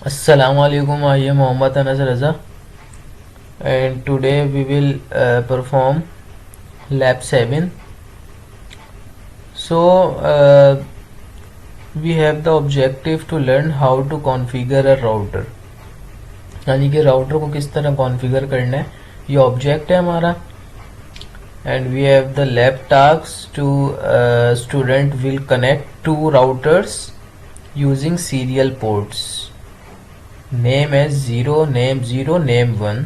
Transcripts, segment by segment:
Assalamu alaikum. I am Mohammad Anas Raza, and today we will perform lab 7. So we have the objective to learn how to configure a router, यानी कि router को किस तरह configure करना है, ये object है हमारा. And we have the lab tasks to student will connect two routers using serial ports. Name as 0, name 0, name 1.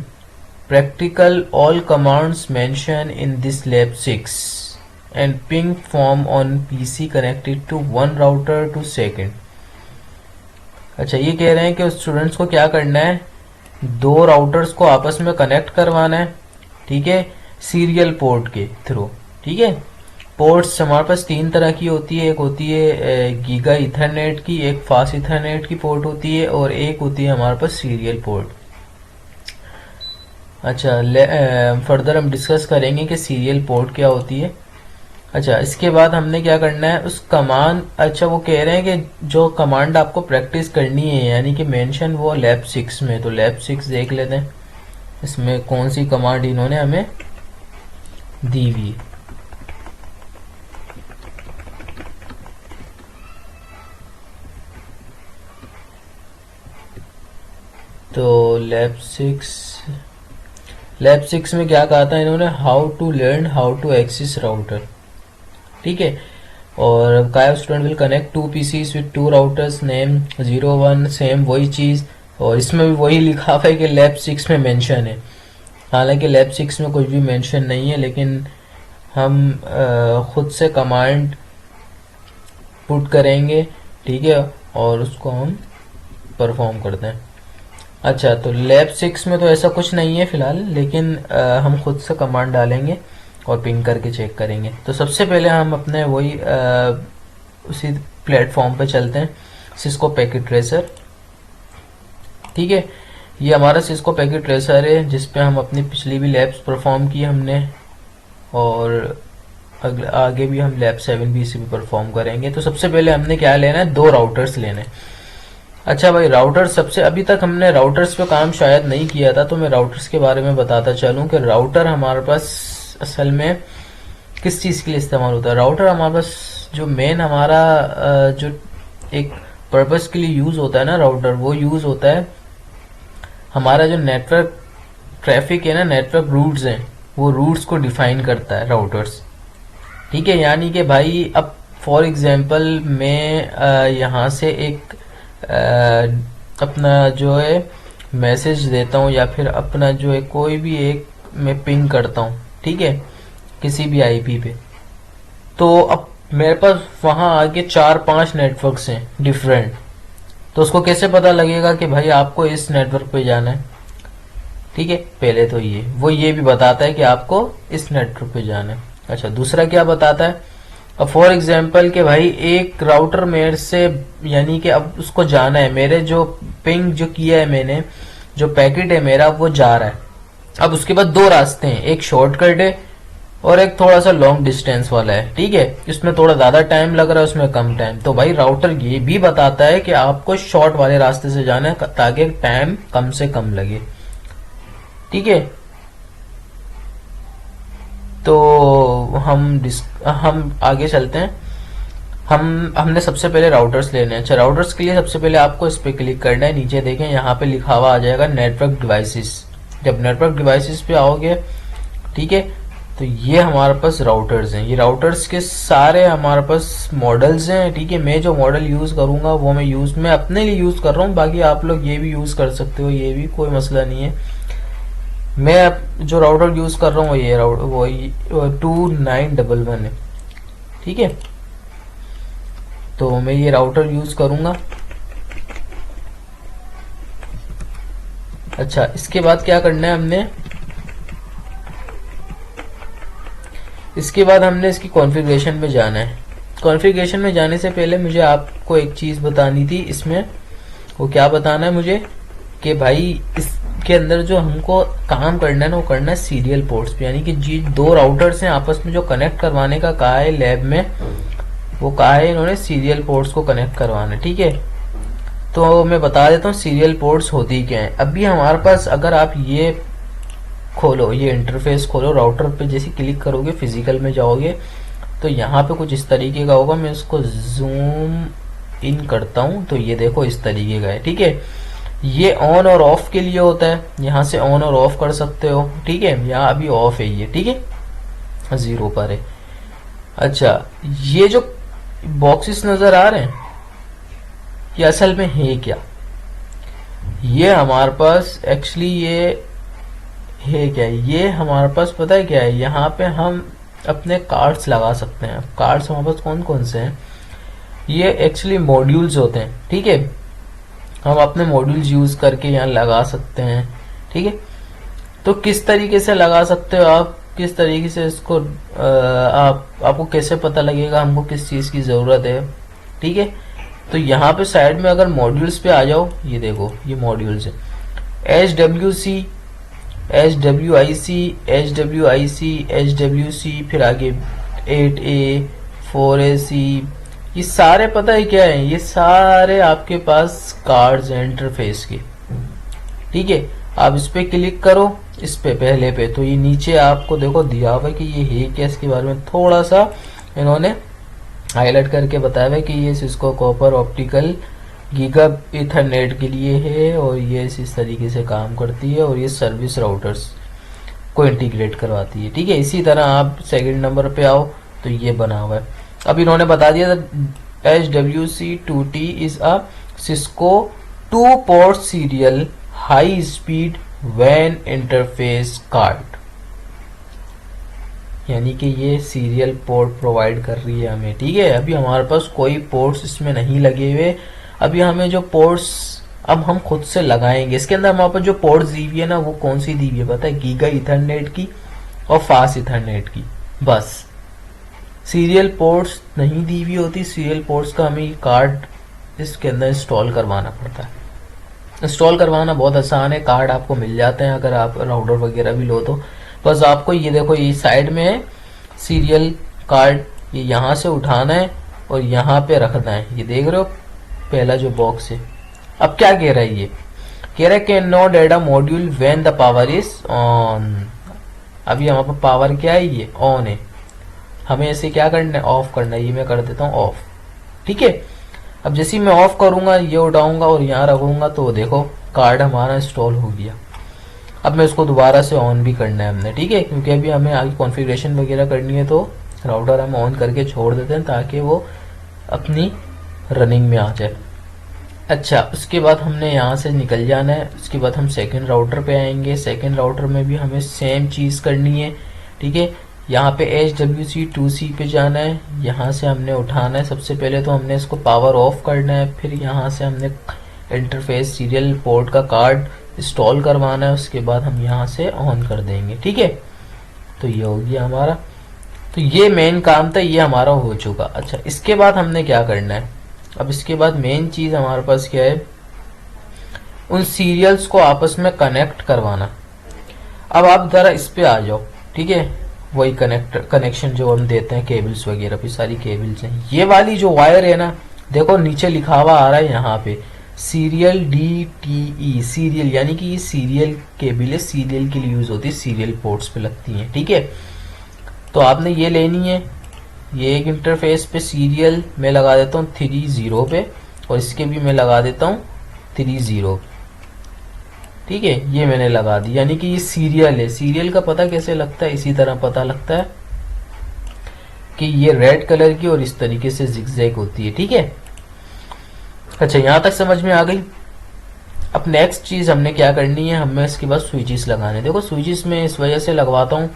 Practical all commands mentioned in this lab 6 and ping form on PC connected to one router to second. अच्छा, ये कह रहे हैं कि students को क्या करना है, दो राउटर्स को आपस में कनेक्ट करवाना है. ठीक है, सीरियल पोर्ट के थ्रू. ठीक है, पोर्ट्स हमारे पास तीन तरह की होती है. एक होती है गीगा इथरनेट की, एक फास्ट इथरनेट की पोर्ट होती है, और एक होती है हमारे पास सीरियल पोर्ट. अच्छा, फर्दर हम डिस्कस करेंगे कि सीरियल पोर्ट क्या होती है. अच्छा, इसके बाद हमने क्या करना है, उस कमांड. अच्छा, वो कह रहे हैं कि जो कमांड आपको प्रैक्टिस करनी है, यानी कि मेंशन वो लैब 6 में. तो लैब 6 देख लेते हैं इसमें कौन सी कमांड इन्होंने हमें दी हुई है. तो लैब 6 में क्या कहा था इन्होंने, how to learn how to access router. ठीक है, और कहा student will connect two PCs with two routers, name 0 1, same वही चीज़. और इसमें भी वही लिखा हुआ है कि लैब 6 में मेंशन है. हालांकि लैब 6 में कुछ भी मेंशन नहीं है, लेकिन हम खुद से कमांड पुट करेंगे. ठीक है, और उसको हम परफॉर्म करते हैं. अच्छा, तो लैब 6 में तो ऐसा कुछ नहीं है फिलहाल, लेकिन हम खुद से कमांड डालेंगे और पिंग करके चेक करेंगे. तो सबसे पहले हम अपने वही उसी प्लेटफॉर्म पे चलते हैं, सिस्को पैकेट ट्रेसर. ठीक है, ये हमारा सिस्को पैकेट ट्रेसर है जिस पे हम अपनी पिछली भी लैब्स परफॉर्म की हमने, और आगे भी हम लैब 7 भी इसी पे परफॉर्म करेंगे. तो सबसे पहले हमने क्या लेना है, दो राउटर्स लेने हैं. अच्छा भाई, राउटर सबसे, अभी तक हमने राउटर्स पे काम शायद नहीं किया था, तो मैं राउटर्स के बारे में बताता चलूं कि राउटर हमारे पास असल में किस चीज़ के लिए इस्तेमाल होता है. राउटर हमारे पास जो मेन हमारा जो एक पर्पस के लिए यूज़ होता है ना राउटर, वो यूज़ होता है हमारा जो नेटवर्क ट्रैफिक है ना, नेटवर्क रूट्स हैं, वो रूट्स को डिफाइन करता है राउटर्स. ठीक है, यानी कि भाई अब फॉर एग्जांपल मैं यहाँ से एक अपना जो है मैसेज देता हूँ, या फिर अपना जो है कोई भी एक मैं पिंग करता हूँ. ठीक है, किसी भी आईपी पे. तो अब मेरे पास वहाँ आगे 4-5 नेटवर्क्स हैं डिफरेंट. तो उसको कैसे पता लगेगा कि भाई आपको इस नेटवर्क पे जाना है. ठीक है, पहले तो ये भी बताता है कि आपको इस नेटवर्क पे जाना है. अच्छा, दूसरा क्या बताता है, अब फॉर एग्जाम्पल कि भाई एक राउटर मेरे से, यानी कि अब उसको जाना है, मेरे जो पिंग जो किया है मैंने, जो पैकेट है मेरा वो जा रहा है. अब उसके बाद दो रास्ते हैं, एक शॉर्टकट है और एक थोड़ा सा लॉन्ग डिस्टेंस वाला है. ठीक है, इसमें थोड़ा ज्यादा टाइम लग रहा है, उसमें कम टाइम. तो भाई राउटर ये भी बताता है कि आपको शॉर्ट वाले रास्ते से जाना है ताकि टाइम कम से कम लगे. ठीक है, तो हम आगे चलते हैं. हमने सबसे पहले राउटर्स लेने हैं. अच्छा, राउटर्स के लिए सबसे पहले आपको इस पे क्लिक करना है. नीचे देखें, यहाँ पे लिखा हुआ आ जाएगा नेटवर्क डिवाइसेस. जब नेटवर्क डिवाइसेस पे आओगे, ठीक है, तो ये हमारे पास राउटर्स हैं. ये राउटर्स के सारे हमारे पास मॉडल्स हैं. ठीक है, मैं जो मॉडल यूज करूंगा वो मैं अपने लिए यूज कर रहा हूँ. बाकी आप लोग ये भी यूज कर सकते हो, ये भी कोई मसला नहीं है. मैं जो राउटर यूज कर रहा हूँ ये राउटर वही 2911 है. ठीक है, तो मैं ये राउटर यूज करूंगा. अच्छा, इसके बाद क्या करना है हमने, इसके बाद हमने इसकी कॉन्फ़िगरेशन में जाना है. कॉन्फ़िगरेशन में जाने से पहले मुझे आपको एक चीज बतानी थी. इसमें वो क्या बताना है मुझे, कि भाई इसके अंदर जो हमको काम करना है ना, वो करना है सीरियल पोर्ट्स पे. यानी कि जी दो राउटर्स हैं आपस में जो कनेक्ट करवाने का कहा है लैब में, वो कहा है इन्होंने सीरियल पोर्ट्स को कनेक्ट करवाना. ठीक है, तो मैं बता देता हूँ सीरियल पोर्ट्स होती क्या है। अभी हमारे पास अगर आप ये खोलो, ये इंटरफेस खोलो, राउटर पे जैसे क्लिक करोगे, फिजिकल में जाओगे तो यहाँ पे कुछ इस तरीके का होगा। मैं इसको जूम इन करता हूँ तो ये देखो इस तरीके का है, ठीक है। ये ऑन और ऑफ के लिए होता है, यहाँ से ऑन और ऑफ कर सकते हो, ठीक है। यहाँ अभी ऑफ है ये, ठीक है, 0 पर है। अच्छा, ये जो बॉक्सेस नजर आ रहे हैं ये असल में है क्या? ये हमारे पास एक्चुअली ये है क्या? ये हमारे पास पता है क्या है, यहाँ पे हम अपने कार्ड्स लगा सकते हैं। कार्ड्स हमारे पास कौन कौन से हैं? ये एक्चुअली मॉड्यूल्स होते हैं, ठीक है। हम अपने मॉड्यूल्स यूज करके यहाँ लगा सकते हैं, ठीक है। तो किस तरीके से लगा सकते हो आप, किस तरीके से इसको आपको कैसे पता लगेगा हमको किस चीज की जरूरत है, ठीक है। तो यहाँ पे साइड में अगर मॉड्यूल्स पे आ जाओ, ये देखो ये मॉड्यूल्स है, HWC, HWIC, HWIC, HWC, फिर आगे 8A, 4AC, ये सारे पता है क्या है, ये सारे आपके पास कार्ड्स हैं इंटरफेस के, ठीक है। आप इस पे क्लिक करो, इस पे पहले पे, तो ये नीचे आपको देखो दिया हुआ है कि ये है क्या, इसके बारे में थोड़ा सा इन्होंने हाईलाइट करके बताया है कि ये Cisco copper optical giga Ethernet के लिए है और ये इस तरीके से काम करती है और ये सर्विस राउटर्स को इंटीग्रेट करवाती है, ठीक है। इसी तरह आप सेकंड नंबर पे आओ तो ये बना हुआ है। अब इन्होंने बता दिया HWC2T is a Cisco 2 port serial high speed वैन इंटरफेस कार्ड, यानी कि ये सीरियल पोर्ट प्रोवाइड कर रही है हमें, ठीक है। अभी हमारे पास कोई पोर्ट्स इसमें नहीं लगे हुए। अभी हमें जो पोर्ट्स अब हम खुद से लगाएंगे, इसके अंदर हमारे पास जो पोर्ट्स दी हुई है ना, वो कौन सी दी हुई है पता है? गीगा इथरनेट की और फास्ट इथरनेट की, बस। सीरियल पोर्ट्स नहीं दी हुई होती। सीरियल पोर्ट्स का हमें कार्ड इसके अंदर इंस्टॉल करवाना पड़ता है। इंस्टॉल करवाना बहुत आसान है, कार्ड आपको मिल जाते हैं अगर आप राउटर वगैरह भी लो तो। बस आपको ये देखो ये साइड में है सीरियल कार्ड, ये यहाँ से उठाना है और यहाँ पे रखना है। ये देख रहे हो पहला जो बॉक्स है। अब क्या कह रहा है ये? कह रहा है can not add a module when the power is on. अभी हमारे पास पावर क्या है? ये ऑन है। हमें इसे क्या करना है? ऑफ करना है। ये मैं कर देता हूँ ऑफ, ठीक है। अब जैसे ही मैं ऑफ करूंगा, ये उठाऊंगा और यहाँ रखूंगा तो देखो कार्ड हमारा इंस्टॉल हो गया। अब मैं इसको दोबारा से ऑन भी करना है हमने, ठीक है, क्योंकि अभी हमें आगे कॉन्फ़िगरेशन वगैरह करनी है तो राउटर हम ऑन करके छोड़ देते हैं ताकि वो अपनी रनिंग में आ जाए। अच्छा, उसके बाद हमने यहाँ से निकल जाना है। उसके बाद हम सेकंड राउटर पे आएंगे। सेकंड राउटर में भी हमें सेम चीज़ करनी है, ठीक है। यहाँ पे HWC2C पे जाना है। यहाँ से हमने उठाना है। सबसे पहले तो हमने इसको पावर ऑफ करना है, फिर यहाँ से हमने इंटरफेस सीरियल पोर्ट का कार्ड इंस्टॉल करवाना है। उसके बाद हम यहाँ से ऑन कर देंगे, ठीक है। तो ये हो गया हमारा। तो ये मेन काम था, ये हमारा हो चुका। अच्छा, इसके बाद हमने क्या करना है? अब इसके बाद मेन चीज हमारे पास क्या है? उन सीरियल्स को आपस में कनेक्ट करवाना। अब आप जरा इस पे आ जाओ, ठीक है। वही कनेक्शन जो हम देते हैं केबल्स वगैरह पे, सारी केबल्स हैं। ये वाली जो वायर है ना, देखो नीचे लिखा हुआ आ रहा है यहाँ पे सीरियल DTE, सीरियल, यानी कि ये सीरियल केबल है, सीरियल के लिए यूज होती है, सीरियल पोर्ट्स पे लगती है, ठीक है। तो आपने ये लेनी है। ये एक इंटरफेस पे सीरियल मैं लगा देता हूँ 30 पे और इसके भी मैं लगा देता हूँ 30, ठीक है। ये मैंने लगा दी, यानी कि ये सीरियल है। सीरियल का पता कैसे लगता है? इसी तरह पता लगता है कि ये रेड कलर की और इस तरीके से जिगजैग होती है, ठीक है। अच्छा, यहाँ तक समझ में आ गई। अब नेक्स्ट चीज हमने क्या करनी है? हमें इसके बाद स्विचेस लगाने। देखो स्विचेस में इस वजह से लगवाता हूँ,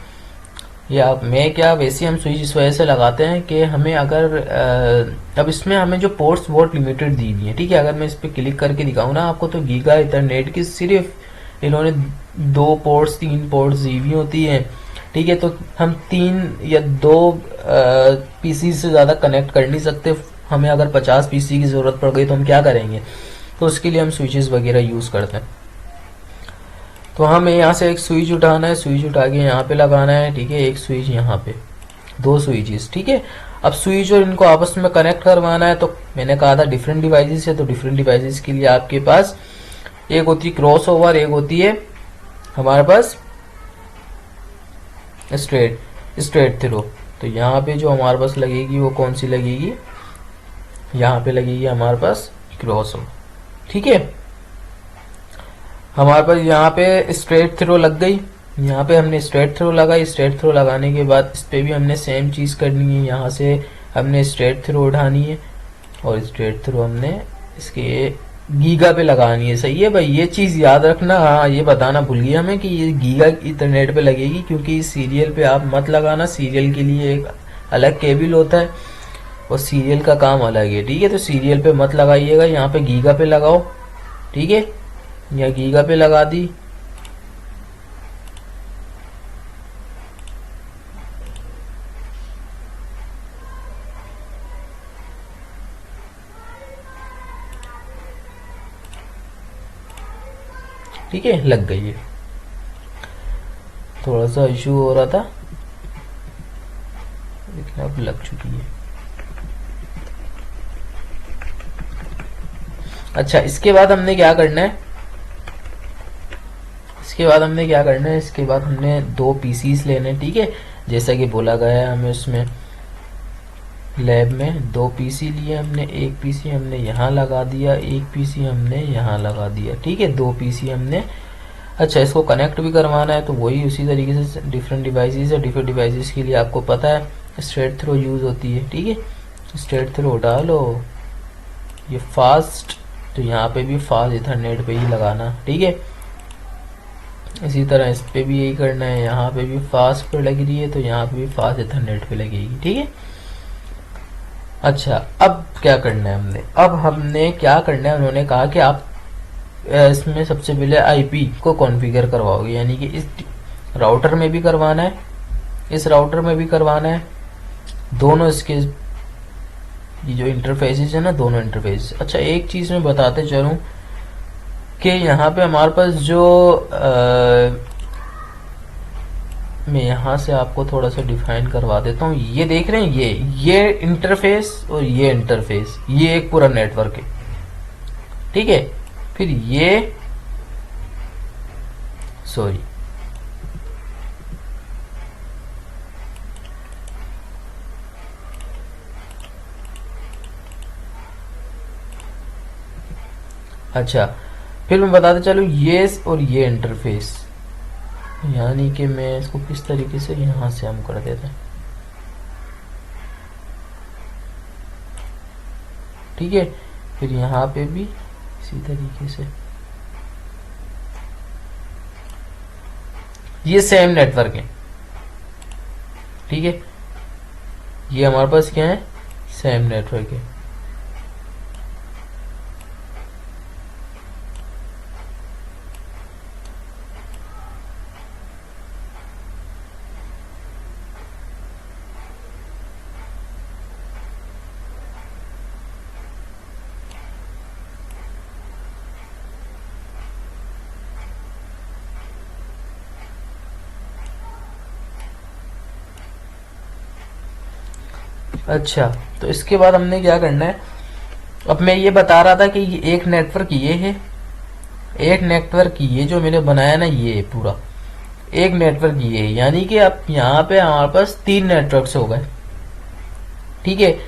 या मैं क्या, वैसे हम स्विच इस वजह से लगाते हैं कि हमें अगर अब इसमें हमें जो पोर्ट्स बहुत लिमिटेड दी हुई है, ठीक है। अगर मैं इस पर क्लिक करके दिखाऊँ ना आपको, तो गीगा इथरनेट की सिर्फ इन्होंने 2 पोर्ट्स 3 पोर्ट्स दी हुई होती है, ठीक है। तो हम 3 या 2 पीसी से ज़्यादा कनेक्ट कर नहीं सकते। हमें अगर 50 पीसी की ज़रूरत पड़ गई तो हम क्या करेंगे? तो उसके लिए हम स्विचेस वगैरह यूज़ करते हैं। तो हमें यहाँ से एक स्विच उठाना है, स्विच उठा के यहाँ पे लगाना है, ठीक है। एक स्विच यहाँ पे, 2 स्विचेस, ठीक है। अब स्विच और इनको आपस में कनेक्ट करवाना है, तो मैंने कहा था डिफरेंट डिवाइसेस है, तो डिफरेंट डिवाइसेस के लिए आपके पास एक होती है क्रॉस ओवर, एक होती है हमारे पास स्ट्रेट थ्रो। तो यहाँ पे जो हमारे पास लगेगी वो कौन सी लगेगी, यहाँ पे लगेगी हमारे पास क्रॉस ओवर। ठीक है, हमारे पास यहाँ पे स्ट्रेट थ्रो लग गई, यहाँ पे हमने स्ट्रेट थ्रो लगाई। स्ट्रेट थ्रो लगाने के बाद इस पे भी हमने सेम चीज करनी है, यहाँ से हमने स्ट्रेट थ्रो उठानी है और स्ट्रेट थ्रो हमने इसके गीगा पे लगानी है। सही है भाई, ये चीज याद रखना। हाँ, ये बताना भूल गया मैं कि ये गीगा इथरनेट पे लगेगी, क्योंकि सीरियल पे आप मत लगाना, सीरियल के लिए एक अलग केबल होता है और सीरियल का काम अलग है। ठीक है, तो सीरियल पे मत लगाइएगा, यहाँ पे गीगा पे लगाओ। ठीक है, या गीगा पे लगा दी। ठीक है, लग गई है। थोड़ा सा इशू हो रहा था लेकिन अब लग चुकी है। अच्छा, इसके बाद हमने क्या करना है, इसके बाद हमने दो पीसीस लेने। ठीक है, जैसा कि बोला गया है हमें उसमें लैब में दो पीसी लिए हमने, एक पीसी हमने यहाँ लगा दिया, एक पीसी हमने यहाँ लगा दिया। ठीक है, दो पीसी हमने। अच्छा, इसको कनेक्ट भी करवाना है, तो वही उसी तरीके से डिफरेंट डिवाइसेस है। डिफरेंट डिवाइसेस के लिए आपको पता है स्ट्रेट थ्रो यूज होती है। ठीक है, स्ट्रेट थ्रो डालो, ये फास्ट, तो यहाँ पे भी फास्ट इथरनेट पे ही लगाना। ठीक है, इसी तरह इस पे भी यही करना है, यहाँ पे भी फास्ट पे लग रही है तो यहाँ पे भी फास्ट इथरनेट पे लगेगी। ठीक है, अच्छा अब क्या करना है हमने क्या करना है, उन्होंने कहा कि आप इसमें सबसे पहले आईपी को कॉन्फ़िगर करवाओगे, यानी कि इस राउटर में भी करवाना है, इस राउटर में भी करवाना है, दोनों इसके ये जो इंटरफेसेस है ना, दोनों इंटरफेस। अच्छा, एक चीज मैं बताते चलूं कि यहाँ पे हमारे पास जो मैं यहाँ से आपको थोड़ा सा डिफाइन करवा देता हूँ। ये देख रहे हैं, ये इंटरफेस और ये इंटरफेस, ये एक पूरा नेटवर्क है। ठीक है, फिर ये सॉरी अच्छा, फिर मैं बताते चलूं ये और ये इंटरफेस, यानी कि मैं इसको किस तरीके से यहां से हम कर देते हैं। ठीक है, फिर यहाँ पे भी इसी तरीके से, ये सेम नेटवर्क है। ठीक है, ये हमारे पास क्या है, सेम नेटवर्क है। अच्छा, तो इसके बाद हमने क्या करना है, अब मैं ये बता रहा था कि ये एक नेटवर्क ये है, एक नेटवर्क ये जो मैंने बनाया ना, ये पूरा एक नेटवर्क ये है, यानी कि अब यहाँ पे हमारे पास 3 नेटवर्क्स हो गए। ठीक है,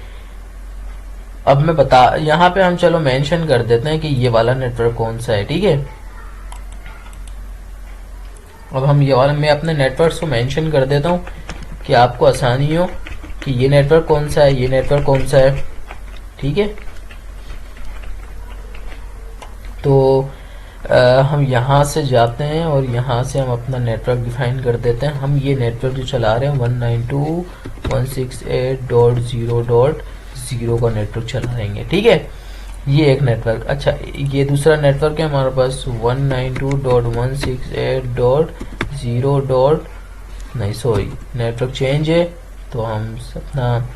अब मैं बता, यहाँ पे हम चलो मेंशन कर देते हैं कि ये वाला नेटवर्क कौन सा है। ठीक है, अब हम ये वाला, मैं अपने नेटवर्क्स को मेंशन कर देता हूँ कि आपको आसानी हो कि ये नेटवर्क कौन सा है, ये नेटवर्क कौन सा है। ठीक है, तो हम यहाँ से जाते हैं और यहाँ से हम अपना नेटवर्क डिफाइन कर देते हैं। हम ये नेटवर्क जो चला रहे हैं 192.168.0.0 का नेटवर्क चला देंगे। ठीक है, ये एक नेटवर्क। अच्छा, ये दूसरा नेटवर्क है हमारे पास 192.168.0. नहीं सॉरी, नेटवर्क चेंज है, तो हम अपना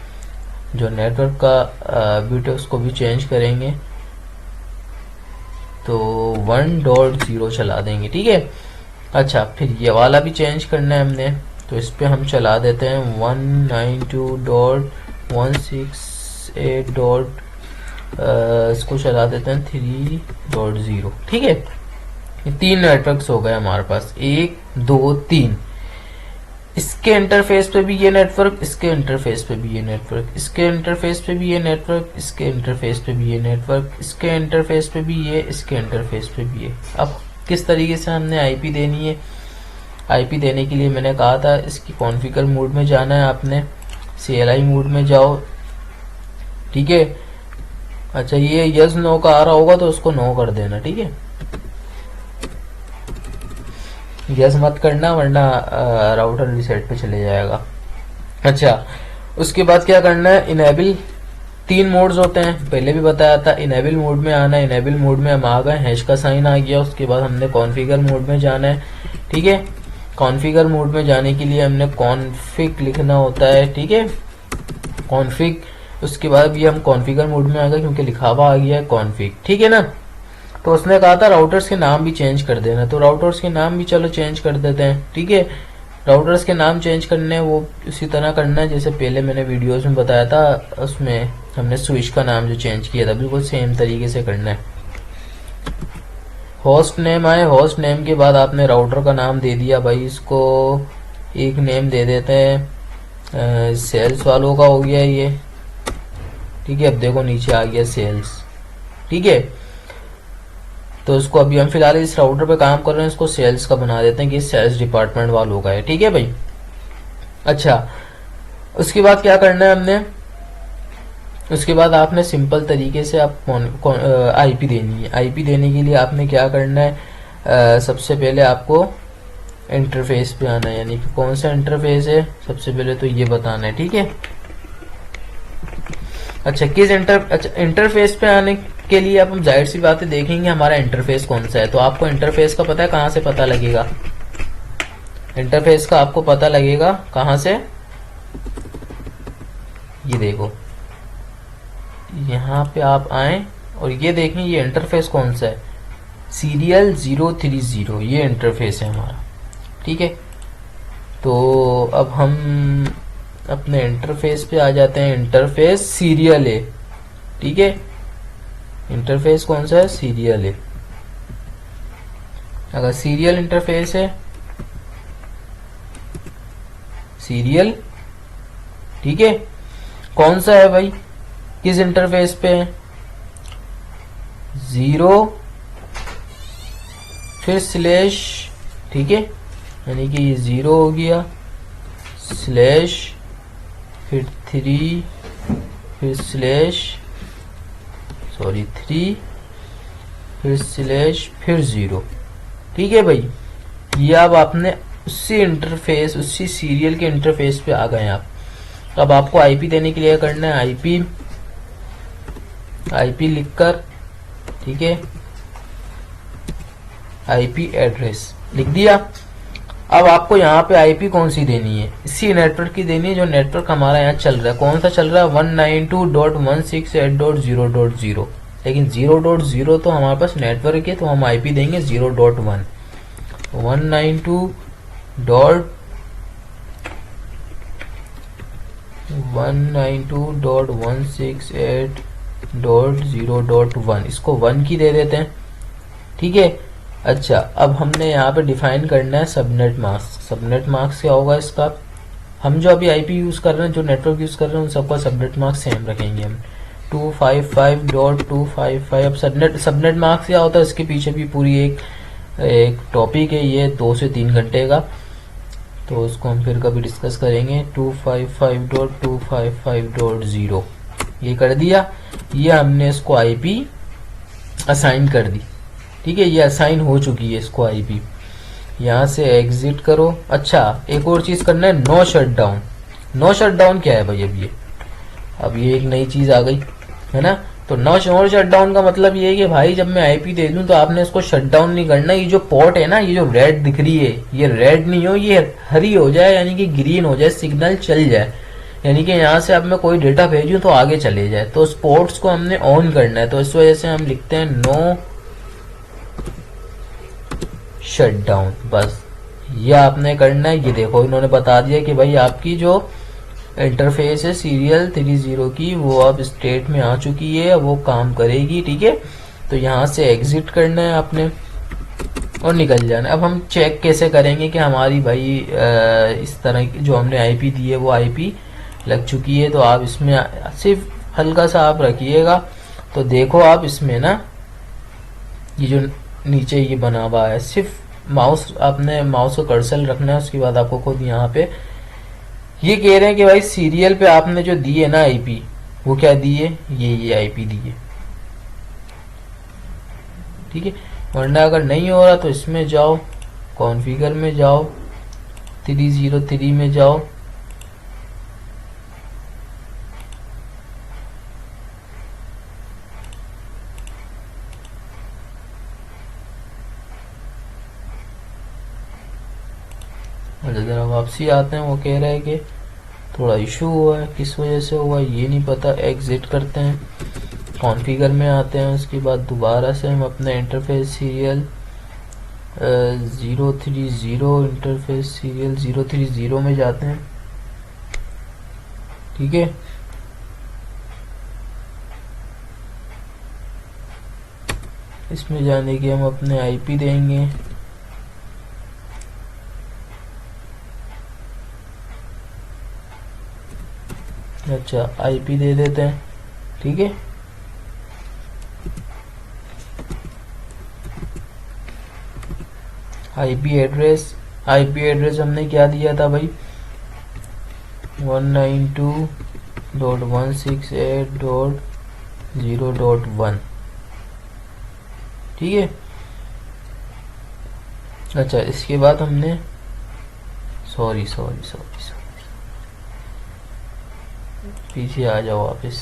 जो नेटवर्क का बिट है उसको भी चेंज करेंगे, तो 1.0 चला देंगे। ठीक है, अच्छा, फिर ये वाला भी चेंज करना है हमने, तो इस पे हम चला देते हैं 168 डॉट इसको चला देते हैं 3.0। ठीक है, ये 3 नेटवर्क्स हो गए हमारे पास, 1 2 3। इसके इंटरफेस पे भी ये नेटवर्क, इसके इंटरफेस पे भी ये नेटवर्क, इसके इंटरफेस पे भी ये नेटवर्क, इसके इंटरफेस पे भी ये नेटवर्क, इसके इंटरफेस पे भी ये, इसके इंटरफेस पे भी ये। अब किस तरीके से हमने आईपी देनी है? आईपी देने के लिए मैंने कहा था इसकी कॉन्फ़िगर मोड में जाना है आपने, CLI मोड में जाओ। ठीक है, अच्छा ये यस नो का आ रहा होगा तो उसको नो कर देना। ठीक है, यस मत करना वरना राउटर रीसेट पे चले जाएगा। अच्छा, उसके बाद क्या करना है? इनेबल 3 मोड्स होते हैं, पहले भी बताया था। इनेबल मोड में आना है, इनेबल मोड में हम आ गए, हैश का साइन आ गया। उसके बाद हमने कॉन्फ़िगर मोड में जाना है। ठीक है, कॉन्फ़िगर मोड में जाने के लिए हमने कॉन्फ़िग लिखना होता है। ठीक है, कॉन्फ़िग। उसके बाद भी हम कॉन्फ़िगर मोड में आ गए क्योंकि लिखा हुआ आ गया है कॉन्फ़िग। ठीक है ना, तो उसने कहा था राउटर्स के नाम भी चेंज कर देना, तो राउटर्स के नाम भी चलो चेंज कर देते हैं। ठीक है, राउटर्स के नाम चेंज करने वो उसी तरह करना है जैसे पहले मैंने वीडियोस में बताया था, उसमें हमने स्विच का नाम जो चेंज किया था, बिल्कुल सेम तरीके से करना है। होस्ट नेम आए, होस्ट नेम के बाद आपने राउटर का नाम दे दिया। भाई इसको एक नेम दे देते हैं, सेल्स वालों का हो गया ये। ठीक है, अब देखो नीचे आ गया सेल्स। ठीक है, तो इसको अभी हम फिलहाल इस राउटर पे काम कर रहे हैं, इसको सेल्स का बना देते हैं कि सेल्स डिपार्टमेंट वालों का है। ठीक है भाई। अच्छा, उसके बाद क्या करना है हमने? उसके बाद आपने सिंपल तरीके से आप आईपी देनी है। आईपी देने के लिए आपने क्या करना है? सबसे पहले आपको इंटरफेस पे आना है, यानी कि कौन सा इंटरफेस है सबसे पहले तो ये बताना है। ठीक है, अच्छा इंटरफेस पे आने के लिए अब हम जाहिर सी बात है देखेंगे हमारा इंटरफेस कौन सा है। तो आपको इंटरफेस का पता है कहाँ से पता लगेगा? इंटरफेस का आपको पता लगेगा कहाँ से? ये देखो, यहाँ पे आप आए और ये देखें ये इंटरफेस कौन सा है, सीरियल 030, ये इंटरफेस है हमारा। ठीक है, तो अब हम अपने इंटरफेस पे आ जाते हैं। इंटरफेस सीरियल है। ठीक है, इंटरफेस कौन सा है? सीरियल है। अगर सीरियल इंटरफेस है, सीरियल। ठीक है, कौन सा है भाई? किस इंटरफेस पे है? 0 फिर स्लैश। ठीक है, यानी कि ये 0 हो गया, स्लैश फिर 3 फिर स्लैश 3 फिर स्लैश फिर 0। ठीक है भाई, ये अब आपने उसी इंटरफेस, उसी सीरियल के इंटरफेस पे आ गए आप। अब आपको आईपी देने के लिए करना है आईपी लिखकर। ठीक है, आईपी एड्रेस लिख दिया। अब आपको यहाँ पे आईपी कौन सी देनी है? इसी नेटवर्क की देनी है जो नेटवर्क हमारा यहाँ चल रहा है। कौन सा चल रहा है? 192.168.0.0। लेकिन 0.0 तो हमारे पास नेटवर्क है, तो हम आईपी देंगे 0.1। 192.168.0.1 इसको 1 की दे देते हैं। ठीक है, अच्छा अब हमने यहाँ पे डिफाइन करना है सबनेट मास्क। सबनेट मास्क क्या होगा इसका? हम जो अभी आईपी यूज कर रहे हैं, जो नेटवर्क यूज कर रहे हैं, उन सबका सबनेट मास्क सेम रखेंगे हम, 255.255। अब सबनेट मास्क क्या होता है? इसके पीछे भी पूरी एक टॉपिक है, ये 2 से 3 घंटे का, तो उसको हम फिर कभी डिस्कस करेंगे। 255.255.0 ये कर दिया, ये हमने इसको आईपी असाइन कर दी। ठीक है, ये असाइन हो चुकी है इसको आईपी। यहाँ से एग्जिट करो। अच्छा, एक और चीज करना है, नो शटडाउन। नो शटडाउन क्या है भाई? अब ये एक नई चीज आ गई है ना। तो नो शटडाउन का मतलब ये है कि भाई जब मैं आईपी दे दूं तो आपने इसको शटडाउन नहीं करना। ये जो पोर्ट है ना, ये जो रेड दिख रही है, ये रेड नहीं हो, ये हरी हो जाए, यानी कि ग्रीन हो जाए, सिग्नल चल जाए, यानी कि यहाँ से अब मैं कोई डेटा भेजूं तो आगे चले जाए। तो उस पोर्ट्स को हमने ऑन करना है, तो इस वजह से हम लिखते हैं नो शटडाउन। बस ये आपने करना है। ये देखो इन्होंने बता दिया कि भाई आपकी जो इंटरफेस है सीरियल 30 की, वो अब स्टेट में आ चुकी है, वो काम करेगी। ठीक है, तो यहाँ से एग्जिट करना है आपने और निकल जाना। अब हम चेक कैसे करेंगे कि हमारी भाई इस तरह की जो हमने आईपी दी है वो आईपी लग चुकी है। तो आप इसमें सिर्फ हल्का सा आप रखिएगा, तो देखो आप इसमें ना ये जो नीचे ये बना हुआ है, सिर्फ माउस आपने माउस को कर्सर रखना है। उसके बाद आपको खुद यहाँ पे ये कह रहे हैं कि भाई सीरियल पे आपने जो दी है ना आईपी, वो क्या दी है, ये आईपी दी है। ठीक है, वरना अगर नहीं हो रहा तो इसमें जाओ, कॉन्फ़िगर में जाओ, 303 में जाओ, और ज़रा वापसी आते हैं। वो कह रहा है कि थोड़ा इशू हुआ है, किस वजह से हुआ ये नहीं पता। एग्जिट करते हैं, कॉन्फ़िगर में आते हैं, उसके बाद दोबारा से हम अपने इंटरफेस सीरियल 030 इंटरफेस सीरियल 030 में जाते हैं। ठीक है, इसमें जाने के हम अपने आईपी देंगे, अच्छा आईपी दे देते हैं। ठीक है, आईपी एड्रेस हमने क्या दिया था भाई, 192.168.0.1। ठीक है, अच्छा इसके बाद हमने सॉरी पीछे आ जाओ वापस।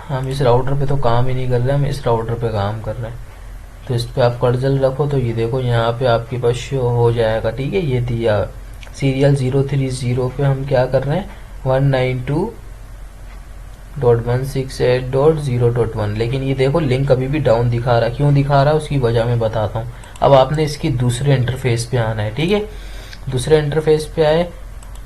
हम इस राउटर पे तो काम ही नहीं कर रहे, हम इस राउटर पे काम कर रहे हैं। तो इस पे आप कर्जल रखो, तो ये देखो यहाँ पे आपके पास शो हो जाएगा। ठीक है, ये दिया सीरियल 030 पे हम क्या कर रहे हैं, 192.168.0.1। लेकिन ये देखो लिंक अभी भी डाउन दिखा रहा है। क्यों दिखा रहा है उसकी वजह मैं बताता हूँ। अब आपने इसकी दूसरे इंटरफेस पे आना है। ठीक है, दूसरे इंटरफेस पे आए,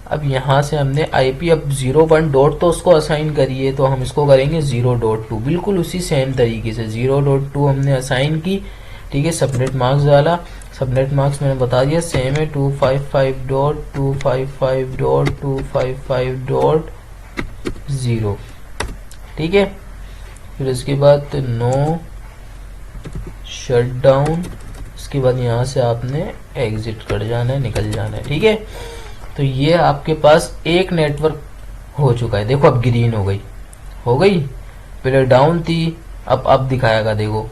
अब यहाँ से हमने आईपी अब 01 डॉट तो उसको असाइन करिए, तो हम इसको करेंगे 0.2, बिल्कुल उसी सेम तरीके से 0.2 हमने असाइन की। ठीक है, सबनेट मार्क्स वाला, सबनेट मार्क्स मैंने बता दिया सेम है 255.255.255.0। ठीक है, फिर उसके बाद नो शट डाउन, उसके बाद यहाँ से आपने एग्जिट कर जाना है, निकल जाना है। ठीक है, तो ये आपके पास एक नेटवर्क हो चुका है। देखो अब ग्रीन हो गई, पहले डाउन थी, अब दिखाएगा। देखो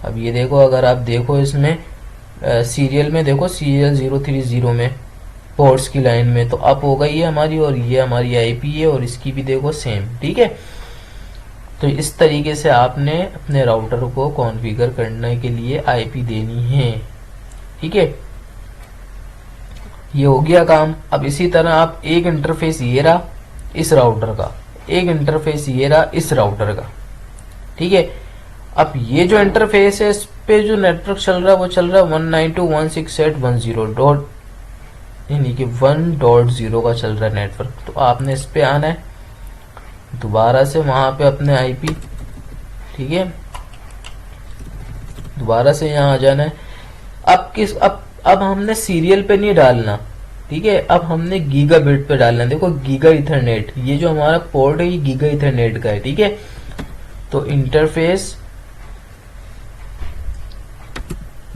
अब ये देखो, अगर आप देखो इसमें सीरियल में देखो, सीरियल 030 में पोर्ट्स की लाइन में तो अप हो गई है हमारी, और ये हमारी आईपी है, और इसकी भी देखो सेम। ठीक है, तो इस तरीके से आपने अपने राउटर को कॉन्फ़िगर करने के लिए आईपी देनी है। ठीक है, ये हो गया काम। अब इसी तरह आप एक इंटरफेस ये रहा इस राउटर का, एक इंटरफेस ये रहा इस राउटर का। ठीक है, अब ये जो इंटरफेस है इस पे जो नेटवर्क चल रहा है वो चल रहा है 192.168.10 डॉट, यानी कि 1.0 का चल रहा है नेटवर्क। तो आपने इस पे आना है, दोबारा से वहां पे अपने आईपी, ठीक है, दोबारा से यहाँ आ जाना है। अब हमने सीरियल पे नहीं डालना। ठीक है, अब हमने गीगा बिट पे डालना है। देखो गीगा इथरनेट, ये जो हमारा पोर्ट है ये गीगा इथरनेट का है। ठीक है, तो इंटरफेस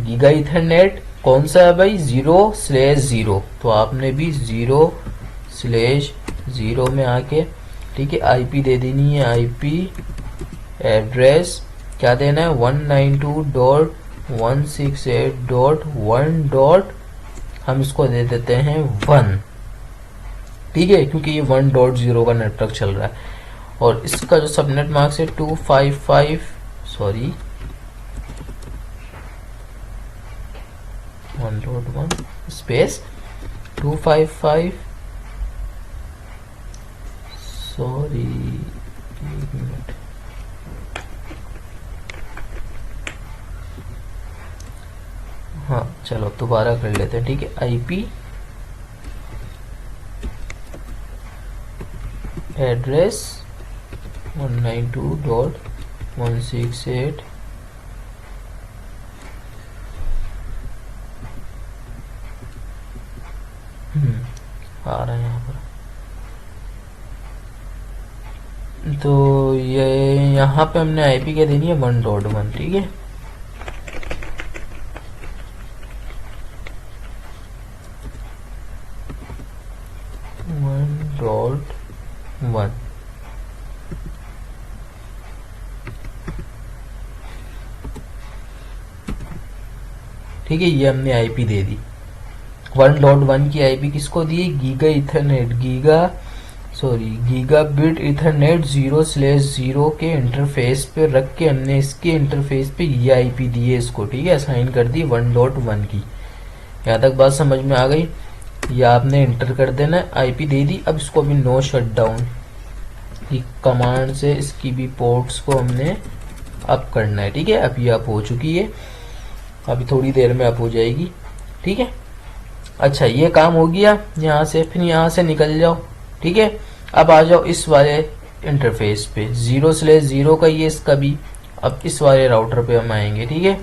गीगा इथरनेट कौन सा है भाई, 0/0। तो आपने भी 0/0 में आके, ठीक है, आईपी दे देनी है। आईपी एड्रेस क्या देना है, 192.168.1. हम इसको दे देते हैं 1। ठीक है, क्योंकि ये 1.0 का नेटवर्क चल रहा है। और इसका जो सबनेट मार्क्स है 255, सॉरी 1.1 स्पेस 255, सॉरी एक मिनट, हाँ चलो दोबारा कर लेते हैं। ठीक है, आईपी एड्रेस 192.168 आ रहा है यहाँ पर। तो ये यहाँ पे हमने आईपी क्या देनी है 1.1, ठीक है। ठीक है, ये हमने आईपी दे दी। 1.1 की आईपी किसको दी? गीगा बिट इथरनेट 0/0 के इंटरफेस पे रख के हमने इसके इंटरफेस पे ये आईपी दी है इसको, ठीक है, असाइन कर दी 1.1 की। यहाँ तक बात समझ में आ गई? ये आपने इंटर कर देना है, आईपी दे दी। अब इसको भी नो शटडाउन की कमांड से इसकी भी पोर्ट्स को हमने अप करना है, ठीक है। अब ये अप हो चुकी है, अभी थोड़ी देर में अप हो जाएगी, ठीक है। अच्छा, ये काम हो गया यहाँ से। फिर यहाँ से निकल जाओ, ठीक है। अब आ जाओ इस वाले इंटरफेस पे 0/0 का ये इसका भी। अब इस वाले राउटर पे हम आएंगे, ठीक है।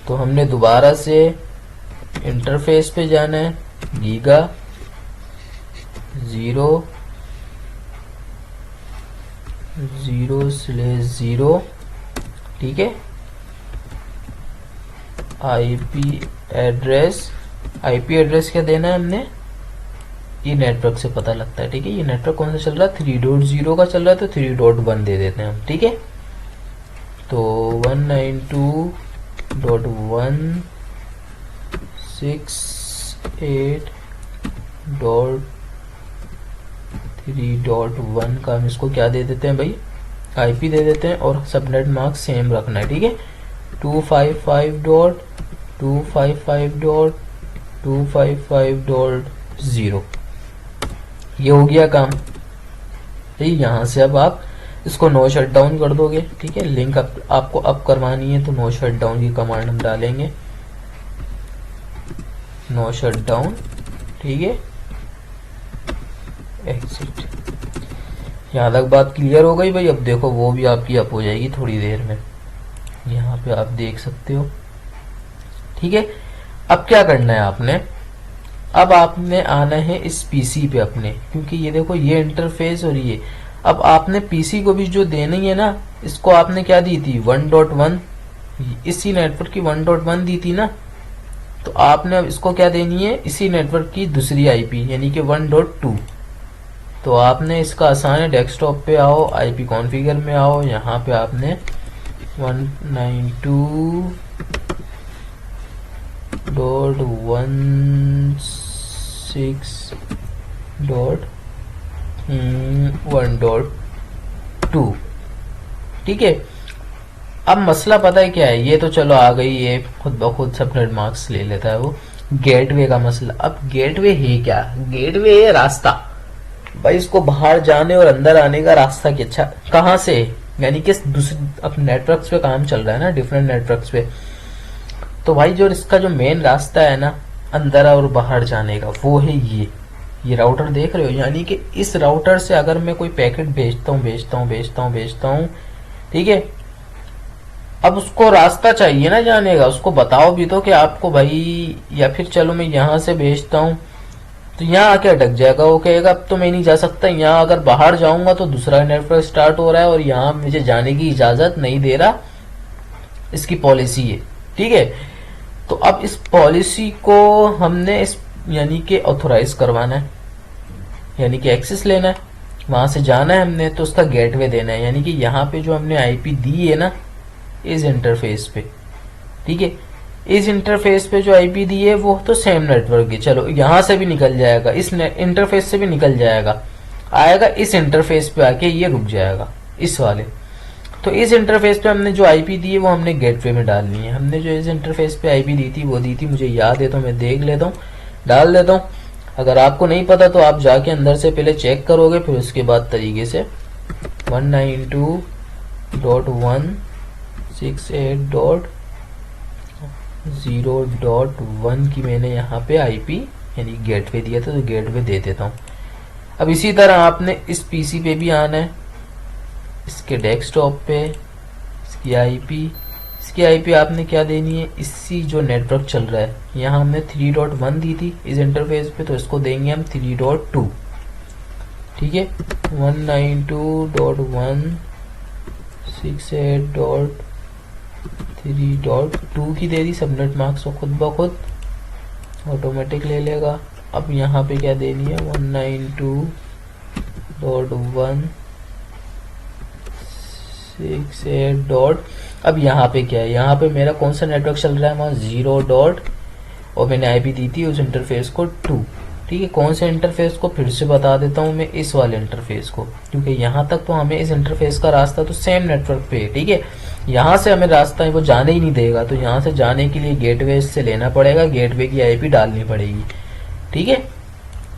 तो हमने दोबारा से इंटरफेस पे जाना है, गीगा 0/0, ठीक है। आईपी एड्रेस क्या देना है हमने? ये नेटवर्क से पता लगता है, ठीक है। ये नेटवर्क कौन सा चल रहा है? 3.0 का चल रहा है, तो 3.1 दे देते हैं हम, ठीक है। तो 192.168.3.1 का हम इसको क्या दे देते हैं भाई? आईपी दे देते हैं, और सबनेट मार्क सेम रखना है, ठीक है। 255.255.255.0 ये हो गया काम, ठीक। यहाँ से अब आप इसको नो शटडाउन कर दोगे, ठीक है। लिंक आपको अप करवानी है, तो नो शटडाउन की कमांड हम डालेंगे, नो शटडाउन, ठीक है, एग्जिट। यहाँ तक बात क्लियर हो गई भाई? अब देखो वो भी आपकी अप हो जाएगी थोड़ी देर में, यहाँ पे आप देख सकते हो, ठीक है। अब क्या करना है आपने? अब आपने आना है इस पीसी पे अपने, क्योंकि ये देखो ये इंटरफेस और ये। अब आपने पीसी को भी जो देनी है ना, इसको आपने क्या दी थी? 1.1, इसी नेटवर्क की 1.1 दी थी ना। तो आपने अब इसको क्या देनी है? इसी नेटवर्क की दूसरी आईपी, यानी कि 1.2। तो आपने इसका आसान है, डेस्कटॉप पे आओ, आईपी कॉन्फ़िगर में आओ, यहाँ पे आपने 192.168.1.2, ठीक है। अब मसला पता है क्या है? ये तो चलो आ गई, ये खुद ब खुद सबनेट मार्क्स ले लेता है वो। गेटवे का मसला। अब गेटवे है क्या? गेटवे है रास्ता भाई, इसको बाहर जाने और अंदर आने का रास्ता। की अच्छा कहाँ से? यानी कि दूसरे अब नेटवर्क्स पे काम चल रहा है ना, डिफरेंट नेटवर्क्स पे। तो भाई जो इसका जो मेन रास्ता है ना अंदर और बाहर जाने का, वो है ये राउटर देख रहे हो। यानी कि इस राउटर से अगर मैं कोई पैकेट भेजता हूँ, ठीक है। अब उसको रास्ता चाहिए ना जाने का, उसको बताओ भी तो कि आपको भाई, या फिर चलो मैं यहाँ से भेजता हूँ, तो यहाँ आके अटक जाएगा। वो कहेगा अब तो मैं नहीं जा सकता, यहाँ अगर बाहर जाऊंगा तो दूसरा नेटवर्क स्टार्ट हो रहा है और यहाँ मुझे जाने की इजाजत नहीं दे रहा, इसकी पॉलिसी है, ठीक है। तो अब इस पॉलिसी को हमने इस यानी कि ऑथोराइज करवाना है, यानी कि एक्सेस लेना है, वहां से जाना है हमने, तो उसका गेटवे देना है। यानी कि यहाँ पे जो हमने आईपी दी है ना इस इंटरफेस पे, ठीक है, इस इंटरफेस पे जो आईपी दी है वो तो सेम नेटवर्क है। चलो यहाँ से भी निकल जाएगा, इस इंटरफेस से भी निकल जाएगा, आएगा इस इंटरफेस पे आके ये रुक जाएगा इस वाले। तो इस इंटरफेस पे हमने जो आईपी दी है वो हमने गेटवे में डालनी है। हमने जो इस इंटरफेस पे आईपी दी थी वो दी थी, मुझे याद है तो मैं देख लेता हूँ, डाल देता हूँ। अगर आपको नहीं पता तो आप जाके अंदर से पहले चेक करोगे, फिर उसके बाद तरीके से 192.168.0.1 की मैंने यहाँ पे आईपी यानी गेटवे दिया था, तो गेटवे दे देता हूँ। अब इसी तरह आपने इस पीसी पे भी आना है, इसके डेस्कटॉप पे, इसकी आईपी आपने क्या देनी है, इसी जो नेटवर्क चल रहा है, यहाँ हमने 3.1 दी थी इस इंटरफेस पे, तो इसको देंगे हम 3.2, ठीक है। 192.168.3.2 की दे दी, सबनेट मार्क्स को खुद ब खुद ऑटोमेटिक ले लेगा। अब यहाँ पे क्या देनी है, 192.168. अब यहाँ पे क्या है, यहाँ पे मेरा कौन सा नेटवर्क चल रहा है, वहाँ 0. और मैंने आईपी दी थी उस इंटरफेस को 2, ठीक है। कौन से इंटरफेस को, फिर से बता देता हूँ मैं, इस वाले इंटरफेस को, क्योंकि यहाँ तक तो हमें इस इंटरफेस का रास्ता तो सेम नेटवर्क पे है, ठीक है। यहाँ से हमें रास्ता है वो जाने ही नहीं देगा, तो यहाँ से जाने के लिए गेटवे से लेना पड़ेगा, गेटवे की आईपी डालनी पड़ेगी, ठीक है।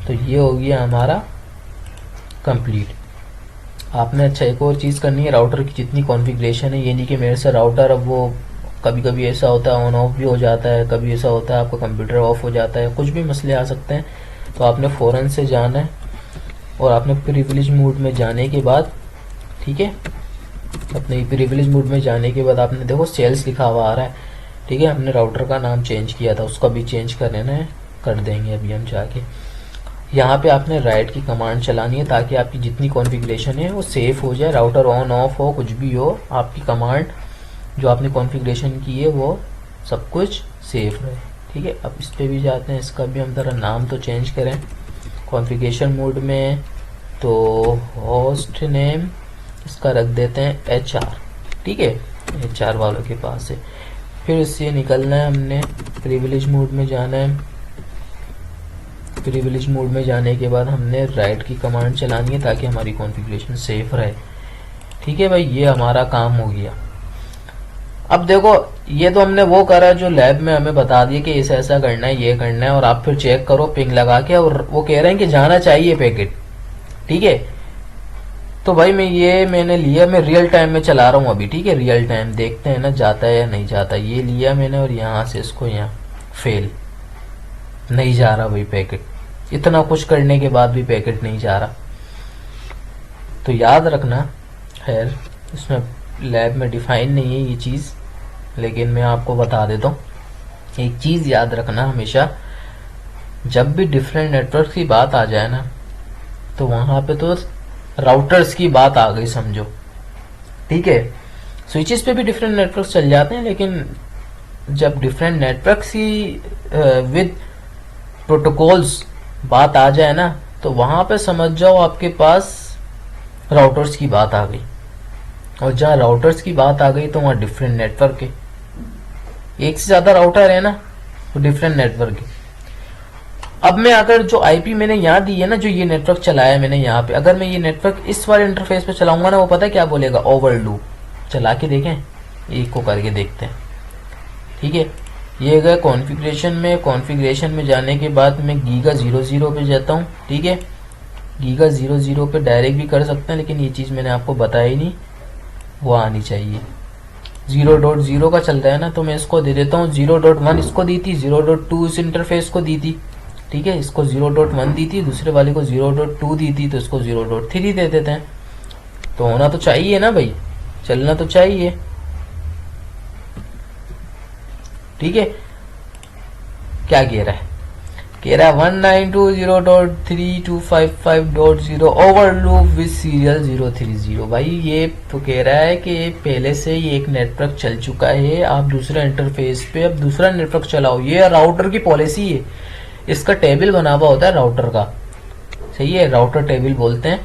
तो ये हो गया हमारा कंप्लीट। आपने अच्छा एक और चीज़ करनी है, राउटर की जितनी कॉन्फ़िगरेशन है, ये नहीं कि मेरे से राउटर, अब वो कभी कभी ऐसा होता है ऑन ऑफ भी हो जाता है, कभी ऐसा होता है आपका कंप्यूटर ऑफ हो जाता है, कुछ भी मसले आ सकते हैं। तो आपने फ़ौरन से जाना है और आपने प्रिविलेज मोड में जाने के बाद, ठीक है, अपने प्रिविलेज मोड में जाने के बाद आपने देखो सेल्स लिखा हुआ आ रहा है, ठीक है। हमने राउटर का नाम चेंज किया था, उसका भी चेंज कर लेना है, कर देंगे अभी हम जाके। यहाँ पे आपने राइट की कमांड चलानी है ताकि आपकी जितनी कॉन्फ़िगरेशन है वो सेफ हो जाए, राउटर ऑन ऑफ हो कुछ भी हो, आपकी कमांड जो आपने कॉन्फ़िगरेशन की है वो सब कुछ सेफ रहे, ठीक है। अब इस पे भी जाते हैं, इसका भी हम ज़रा नाम तो चेंज करें कॉन्फ़िगरेशन मोड में, तो होस्ट नेम इसका रख देते हैं HR, ठीक है, HR वालों के पास है। फिर इससे निकलना है, हमने प्रिविलेज मोड में जाना है, प्रिविलेज मोड में जाने के बाद हमने राइट की कमांड चलानी है ताकि हमारी कॉन्फ़िगरेशन सेफ रहे, ठीक है भाई। ये हमारा काम हो गया। अब देखो ये तो हमने वो करा जो लैब में हमें बता दिया कि इसे ऐसा करना है, ये करना है, और आप फिर चेक करो पिंग लगा के, और वो कह रहे हैं कि जाना चाहिए पैकेट, ठीक है। तो भाई मैंने लिया, मैं रियल टाइम में चला रहा हूँ अभी, ठीक है, रियल टाइम देखते हैं ना जाता है या नहीं जाता। ये लिया मैंने और यहाँ से इसको यहाँ फेल, नहीं जा रहा भाई पैकेट, इतना कुछ करने के बाद भी पैकेट नहीं जा रहा। तो याद रखना, खैर इसमें लैब में डिफाइन नहीं है ये चीज़, लेकिन मैं आपको बता देता हूँ, एक चीज़ याद रखना हमेशा, जब भी डिफरेंट नेटवर्क की बात आ जाए ना, तो वहाँ पे तो राउटर्स की बात आ गई समझो, ठीक है। स्विचेस पे भी डिफरेंट नेटवर्क चल जाते हैं, लेकिन जब डिफरेंट नेटवर्क की विद प्रोटोकॉल्स बात आ जाए ना, तो वहाँ पे समझ जाओ आपके पास राउटर्स की बात आ गई, और जहाँ राउटर्स की बात आ गई तो वहाँ डिफरेंट नेटवर्क है, एक से ज़्यादा राउटर है ना, तो डिफरेंट नेटवर्क है। अब मैं अगर जो आईपी मैंने यहाँ दी है ना, जो ये नेटवर्क चलाया है मैंने यहाँ पे, अगर मैं ये नेटवर्क इस वाले इंटरफेस पे चलाऊंगा ना, वो पता है क्या बोलेगा, ओवरलूप। चला के देखें, एक को करके देखते हैं, ठीक है। ये गए कॉन्फ़िगरेशन में, कॉन्फ़िगरेशन में जाने के बाद मैं गीगा 00 पे जाता हूँ, ठीक है। गीगा 00 पे डायरेक्ट भी कर सकते हैं, लेकिन ये चीज़ मैंने आपको बताई नहीं, वो आनी चाहिए। 0.0 का चल रहा है ना, तो मैं इसको दे देता हूँ 0.1, इसको दी थी 0.2 इस इंटरफेस को दी थी, ठीक है। इसको 0.1 दी थी, दूसरे वाले को 0.2 दी थी, तो इसको 0.3 दे देते हैं। तो होना तो चाहिए ना भाई, चलना तो चाहिए, ठीक है। क्या कह रहा है, कह रहा है 192.0.3255.0 ओवरलूप विद सीरियल 030। भाई ये तो कह रहा है कि पहले से ही एक नेटवर्क चल चुका है, आप दूसरा इंटरफेस पे अब दूसरा नेटवर्क चलाओ, ये राउटर की पॉलिसी है, इसका टेबल बना हुआ होता है राउटर का, सही है, राउटर टेबल बोलते हैं।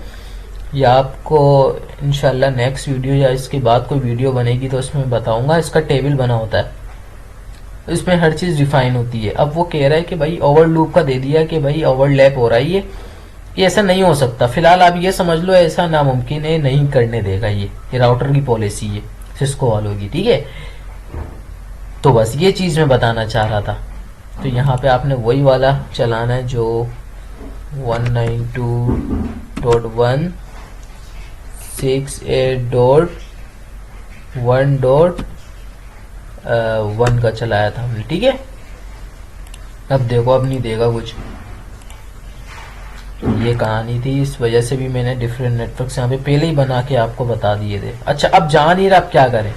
या आपको इंशाल्लाह नेक्स्ट वीडियो या इसके बाद कोई वीडियो बनेगी तो उसमें बताऊंगा, इसका टेबल बना होता है, इसमें हर चीज़ डिफाइन होती है। अब वो कह रहा है कि भाई ओवरलूप का दे दिया कि भाई ओवरलैप हो रहा है, ये ऐसा नहीं हो सकता, फिलहाल आप ये समझ लो ऐसा नामुमकिन है, नहीं करने देगा ये राउटर की पॉलिसी है सिस्को वालों की, ठीक है। तो बस ये चीज़ मैं बताना चाह रहा था। तो यहाँ पे आपने वही वाला चलाना है जो 192.168.1.1 का चलाया था हमने, ठीक है। अब देखो, अब नहीं देगा कुछ, ये कहानी थी, इस वजह से भी मैंने डिफरेंट नेटवर्क्स यहाँ पे पहले ही बना के आपको बता दिए थे। अच्छा, अब जान ही रहा, अब क्या करें,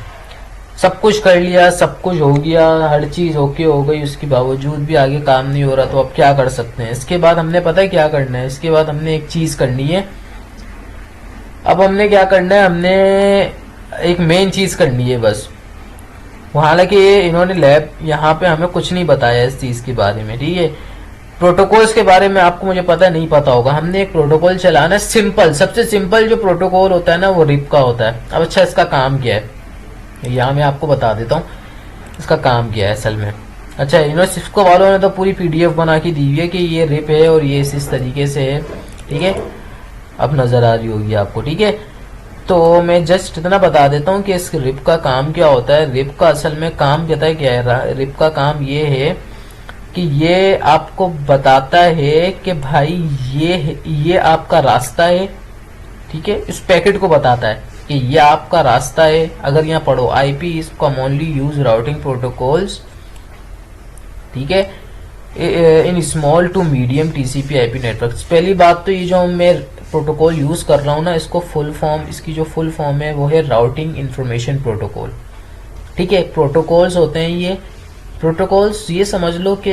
सब कुछ कर लिया, सब कुछ हो गया, हर चीज ओके हो गई, उसके बावजूद भी आगे काम नहीं हो रहा, तो अब क्या कर सकते हैं। इसके बाद हमने पता है क्या करना है, इसके बाद हमने एक चीज करनी है। अब हमने क्या करना है, हमने एक मेन चीज करनी है बस। हालांकि ये इन्होंने लैब यहाँ पे हमें कुछ नहीं बताया इस चीज के बारे में, ठीक है। प्रोटोकॉल्स के बारे में आपको मुझे पता नहीं पता होगा। हमने एक प्रोटोकॉल चलाना है, सिंपल, सबसे सिंपल जो प्रोटोकॉल होता है ना वो रिप का होता है। अब अच्छा, इसका काम क्या है, यहाँ मैं आपको बता देता हूँ इसका काम क्या है असल में। अच्छा, इन्होंने सिस्को वालों ने तो पूरी पीडीएफ बना के दी हुई है कि ये रिप है और ये इस तरीके से है, ठीक है। अब नजर आ रही होगी आपको, ठीक है। तो मैं जस्ट इतना बता देता हूँ कि इस रिप का काम क्या होता है। रिप का असल में काम पता है क्या है, रिप का काम ये है कि ये आपको बताता है कि भाई ये आपका रास्ता है, ठीक है। इस पैकेट को बताता है कि ये आपका रास्ता है। अगर यहाँ पढ़ो, IP is commonly use routing protocols, ठीक है, in small to medium TCP IP networks. पहली बात तो ये जो मैं प्रोटोकॉल यूज कर रहा हूँ ना, इसको फुल फॉर्म, इसकी जो फुल फॉर्म है वो है राउटिंग इंफॉर्मेशन प्रोटोकॉल, ठीक है। प्रोटोकॉल्स होते हैं ये प्रोटोकॉल्स, ये समझ लो कि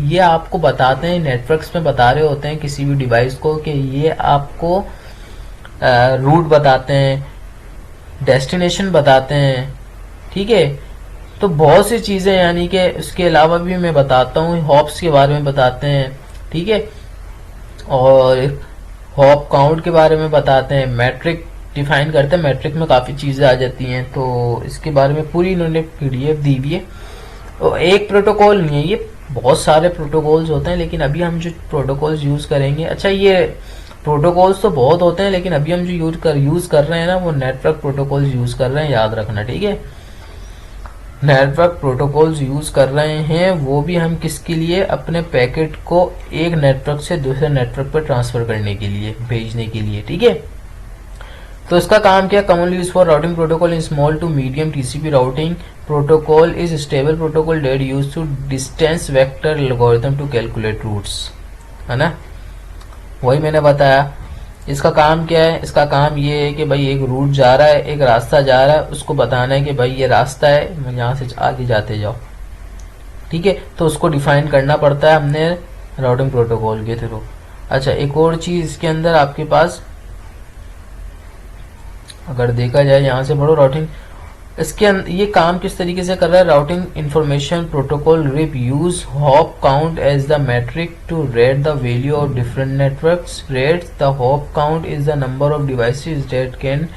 ये आपको बताते हैं, नेटवर्क्स में बता रहे होते हैं किसी भी डिवाइस को कि ये आपको रूट बताते हैं, डेस्टिनेशन बताते हैं, ठीक है। तो बहुत सी चीजें, यानी कि उसके अलावा भी मैं बताता हूँ, हॉप्स के बारे में बताते हैं, ठीक है, और हॉप काउंट के बारे में बताते हैं, मैट्रिक डिफाइन करते हैं, मैट्रिक में काफी चीजें आ जाती हैं। तो इसके बारे में पूरी इन्होंने पीडीएफ दी हुई है। तो एक प्रोटोकॉल नहीं है, ये बहुत सारे प्रोटोकॉल्स होते हैं, लेकिन अभी हम जो प्रोटोकॉल्स यूज करेंगे, अच्छा ये प्रोटोकॉल्स तो बहुत होते हैं, लेकिन अभी हम जो यूज कर रहे हैं ना वो नेटवर्क प्रोटोकॉल्स यूज कर रहे हैं, याद रखना, ठीक है। नेटवर्क प्रोटोकॉल्स यूज कर रहे हैं, वो भी हम किसके लिए, अपने पैकेट को एक नेटवर्क से दूसरे नेटवर्क पर ट्रांसफर करने के लिए, भेजने के लिए, ठीक है। तो इसका काम क्या, commonly use for routing protocol in small to medium TCP routing protocol is stable protocol that use to distance vector algorithm to calculate routes, है ना। वही मैंने बताया। इसका काम क्या है, इसका काम ये है कि भाई एक रूट जा रहा है, एक रास्ता जा रहा है, उसको बताना है कि भाई ये रास्ता है, यहाँ से आगे जाते जाओ, ठीक है। तो उसको डिफाइन करना पड़ता है हमने राउटिंग प्रोटोकॉल के थ्रू। अच्छा, एक और चीज इसके अंदर आपके पास अगर देखा जाए, यहाँ से पढ़ो राउटिंग, इसके ये काम किस तरीके से कर रहा है। Routing information protocol RIP use hop count as the metric to rate the value of different networks. Rate the hop count is the number of devices that can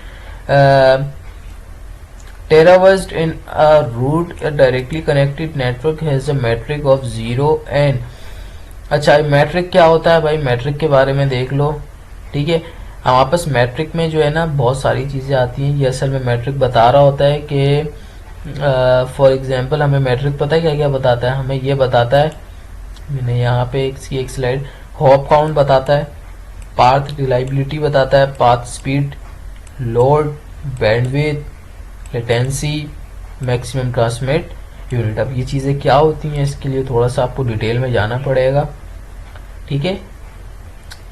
traversed in a route. A directly connected network has a metric of 0 and अच्छा, matric क्या होता है भाई, matric के बारे में देख लो, ठीक है। हम वापस मैट्रिक में जो है ना बहुत सारी चीज़ें आती हैं। ये असल में मैट्रिक बता रहा होता है कि फॉर एग्जांपल हमें मैट्रिक पता है क्या क्या बताता है, हमें ये बताता है, मैंने यहाँ पे एक स्लाइड, हॉप काउंट बताता है, पाथ रिलायबिलिटी बताता है, path speed, load, bandwidth, latency, maximum transmit unit. अब ये चीज़ें क्या होती हैं, इसके लिए थोड़ा सा आपको डिटेल में जाना पड़ेगा, ठीक है।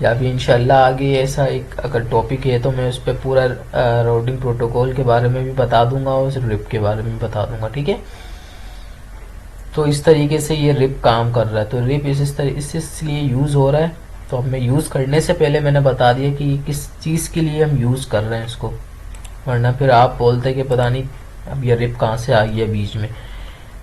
या भी इंशाल्लाह आगे ऐसा एक अगर टॉपिक है तो मैं उस पर पूरा राउटिंग प्रोटोकॉल के बारे में भी बता दूंगा और सिर्फ रिप के बारे में भी बता दूंगा, ठीक है। तो इस तरीके से ये रिप काम कर रहा है। तो रिप इसलिए यूज हो रहा है। तो अब मैं यूज करने से पहले मैंने बता दिया कि किस चीज के लिए हम यूज कर रहे हैं इसको, वरना फिर आप बोलते कि पता नहीं अब ये रिप कहाँ से आ गया बीच में।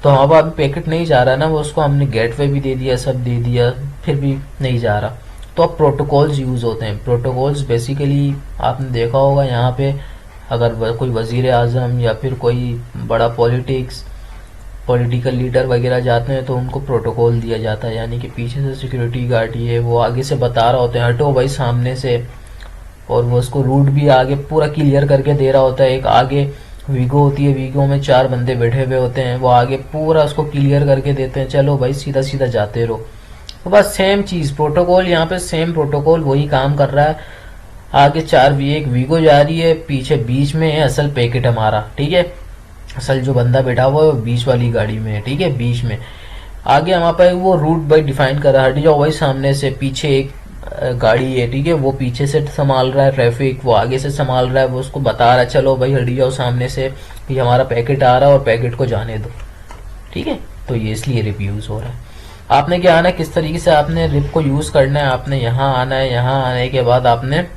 तो अब अभी पैकेट नहीं जा रहा ना, वो उसको हमने गेटवे भी दे दिया, सब दे दिया, फिर भी नहीं जा रहा। तो अब प्रोटोकॉल्स यूज होते हैं। प्रोटोकॉल्स बेसिकली आपने देखा होगा, यहाँ पे अगर कोई वजीर आजम या फिर कोई बड़ा पॉलिटिकल लीडर वगैरह जाते हैं तो उनको प्रोटोकॉल दिया जाता है, यानी कि पीछे से सिक्योरिटी गार्ड है वो आगे से बता रहा होता है हटो भाई सामने से, और वो उसको रूट भी आगे पूरा क्लियर करके दे रहा होता है। एक आगे वीगो होती है, वीगो में 4 बंदे बैठे हुए होते हैं, वो आगे पूरा उसको क्लियर करके देते हैं, चलो भाई सीधा सीधा जाते रहो। तो बस सेम चीज प्रोटोकॉल, यहाँ पे सेम प्रोटोकॉल वही काम कर रहा है। आगे 4 एक वीगो जा रही है, पीछे बीच में है असल पैकेट हमारा, ठीक है। असल जो बंदा बैठा हुआ है वो बीच वाली गाड़ी में है, ठीक है, बीच में। आगे हमारे पास वो रूट भाई डिफाइन कर रहा है, हट जाओ भाई सामने से, पीछे एक गाड़ी है, ठीक है, वो पीछे से संभाल रहा है ट्रैफिक, वो आगे से संभाल रहा है, वो उसको बता रहा है चलो भाई हट जाओ सामने से, कि हमारा पैकेट आ रहा है और पैकेट को जाने दो, ठीक है। तो ये इसलिए रिप यूज हो रहा है। आपने क्या आना है, किस तरीके से आपने रिप को यूज करना है, आपने यहाँ आना है, यहाँ आने के बाद आपने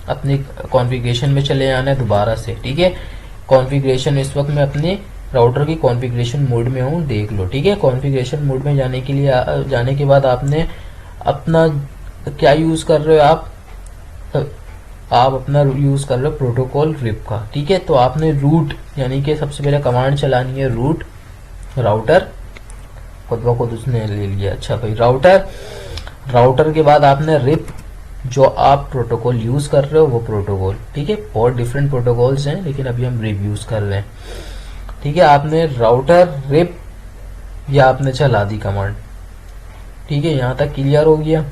अपनी कॉन्फ़िगरेशन में चले जाना है दोबारा से, ठीक है। कॉन्फ़िगरेशन इस वक्त मैं अपनी राउटर की कॉन्फ़िगरेशन मोड में हूँ, देख लो, ठीक है। कॉन्फ़िगरेशन मोड में जाने के लिए जाने के बाद आपने अपना क्या यूज कर रहे हो आप अपना यूज कर रहे हो प्रोटोकॉल रिप का, ठीक है। तो आपने रूट यानी कि सबसे पहले कमांड चलानी है रूट राउटर, खुद ब खुद उसने ले लिया, अच्छा भाई राउटर के बाद आपने रिप जो आप प्रोटोकॉल यूज कर रहे हो वो प्रोटोकॉल, ठीक है। बहुत डिफरेंट प्रोटोकॉल्स हैं लेकिन अभी हम रिप यूज कर रहे हैं, ठीक है। आपने राउटर रिप या आपने चला दी कमांड, ठीक है। यहाँ तक क्लियर हो गया।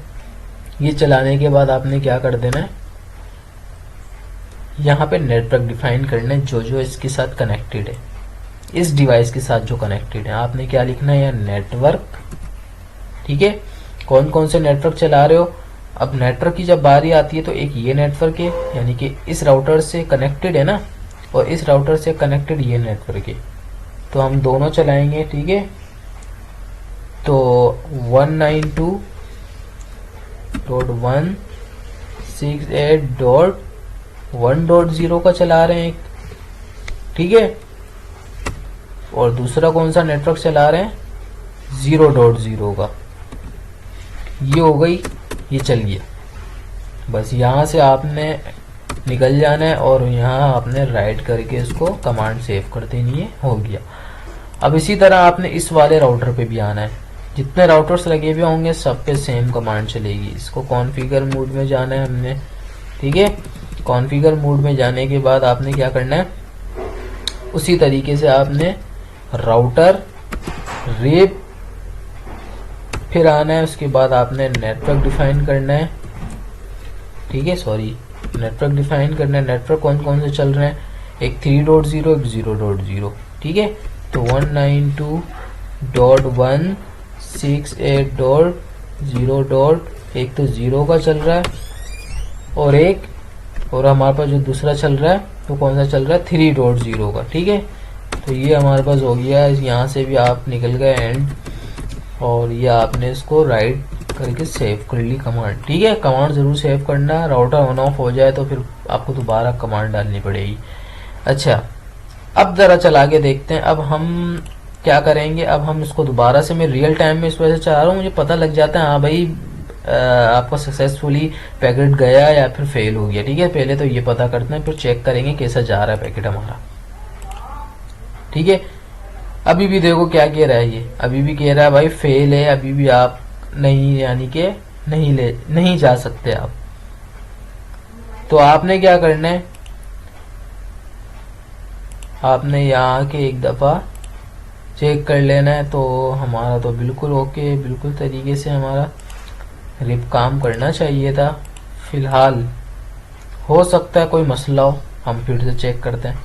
ये चलाने के बाद आपने क्या कर देना है, यहाँ पे नेटवर्क डिफाइन करना है जो जो इसके साथ कनेक्टेड है, इस डिवाइस के साथ जो कनेक्टेड है। आपने क्या लिखना है, यहाँ नेटवर्क, ठीक है। कौन कौन से नेटवर्क चला रहे हो। अब नेटवर्क की जब बारी आती है तो एक ये नेटवर्क है यानी कि इस राउटर से कनेक्टेड है ना, और इस राउटर से कनेक्टेड ये नेटवर्क है, तो हम दोनों चलाएंगे, ठीक है। तो 192.168.1.0 का चला रहे हैं, ठीक है। और दूसरा कौन सा नेटवर्क चला रहे हैं, 0.0 का। ये हो गई, ये चल गया। बस यहाँ से आपने निकल जाना है और यहाँ आपने राइट करके इसको कमांड सेव कर देनी है, हो गया। अब इसी तरह आपने इस वाले राउटर पे भी आना है, जितने राउटर्स लगे हुए होंगे सब पे सेम कमांड चलेगी। इसको कॉन्फ़िगर मोड में जाना है हमने, ठीक है। कॉन्फ़िगर मोड में जाने के बाद आपने क्या करना है, उसी तरीके से आपने राउटर रिप फिर आना है, उसके बाद आपने नेटवर्क डिफाइन करना है, ठीक है। सॉरी, नेटवर्क डिफाइन करना है। नेटवर्क कौन कौन से चल रहे हैं, एक 3.0 एक 0.0, ठीक है। तो 192.168.0. एक तो 0 का चल रहा है और हमारे पास जो दूसरा चल रहा है तो कौन सा चल रहा है, 3.0 का, ठीक है। तो ये हमारे पास हो गया। यहाँ से भी आप निकल गए एंड, और ये आपने इसको राइट करके सेव कर ली कमांड, ठीक है। कमांड जरूर सेव करना, राउटर ऑन ऑफ हो जाए तो फिर आपको दोबारा कमांड डालनी पड़ेगी। अच्छा, अब जरा चला के देखते हैं। अब हम क्या करेंगे, अब हम इसको दोबारा से, मैं रियल टाइम में इस वजह से चला रहा हूँ, मुझे पता लग जाता है हाँ भाई आपका सक्सेसफुली पैकेट गया या फिर फेल हो गया, ठीक है। पहले तो ये पता करते हैं, फिर चेक करेंगे कैसा जा रहा है पैकेट हमारा, ठीक है। अभी भी देखो क्या कह रहा है, ये अभी भी कह रहा है भाई फेल है, अभी भी आप नहीं, यानी कि नहीं जा सकते आप। तो आपने क्या करना है, आपने यहाँ के एक दफ़ा चेक कर लेना है। तो हमारा तो बिल्कुल ओके, बिल्कुल तरीके से हमारा रिप काम करना चाहिए था। फिलहाल हो सकता है कोई मसला हो, हम फिर से चेक करते हैं।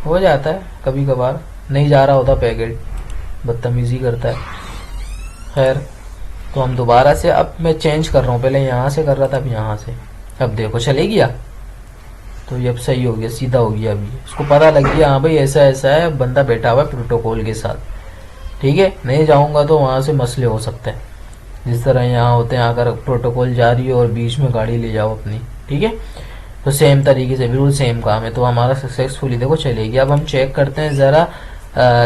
हो जाता है कभी कभार, नहीं जा रहा होता पैकेट, बदतमीजी करता है। खैर, तो हम दोबारा से, अब मैं चेंज कर रहा हूँ, पहले यहाँ से कर रहा था, अब यहाँ से। अब देखो चले गया, तो ये अब सही हो गया, सीधा हो गया। अभी उसको पता लग गया हाँ भाई ऐसा ऐसा है, बंदा बैठा हुआ है प्रोटोकॉल के साथ, ठीक है। नहीं जाऊँगा तो वहाँ से मसले हो सकते हैं, जिस तरह यहाँ होते हैं, अगर प्रोटोकॉल जा रही हो और बीच में गाड़ी ले जाओ अपनी, ठीक है। तो सेम तरीके से बिल्कुल सेम काम है। तो हमारा सक्सेसफुली देखो चलेगी। अब हम चेक करते हैं ज़रा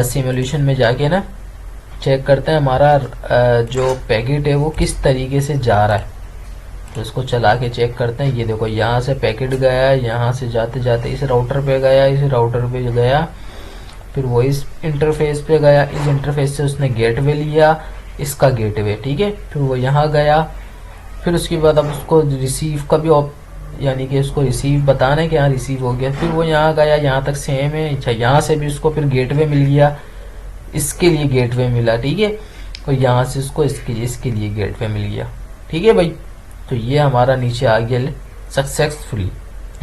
सिमुलेशन में जाके ना, चेक करते हैं हमारा जो पैकेट है वो किस तरीके से जा रहा है। तो इसको चला के चेक करते हैं। ये देखो यहाँ से पैकेट गया, यहाँ से जाते जाते इस राउटर पे गया, इस राउटर पे गया, फिर वो इस इंटरफेस पे गया, इस इंटरफेस से उसने गेटवे लिया, इसका गेटवे, ठीक है। फिर वो यहाँ गया, फिर उसके बाद अब उसको रिसीव का भी यानी कि उसको रिसीव बताना है कि यहाँ रिसीव हो गया। फिर वो यहाँ गया, यहाँ तक सेम है। अच्छा, यहाँ से भी उसको फिर गेटवे मिल गया, इसके लिए गेटवे मिला, ठीक है। और यहाँ से उसको इसके लिए गेटवे मिल गया, ठीक है भाई। तो ये हमारा नीचे आ गया सक्सेसफुली,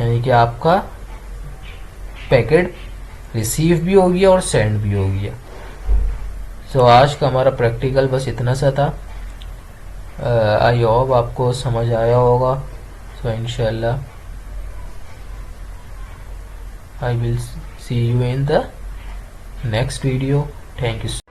यानी कि आपका पैकेट रिसीव भी हो गया और सेंड भी हो गया। तो आज का हमारा प्रैक्टिकल बस इतना सा था। आई होप आपको समझ आया होगा. सो इंशाल्लाह I will see you in the next video. Thank you.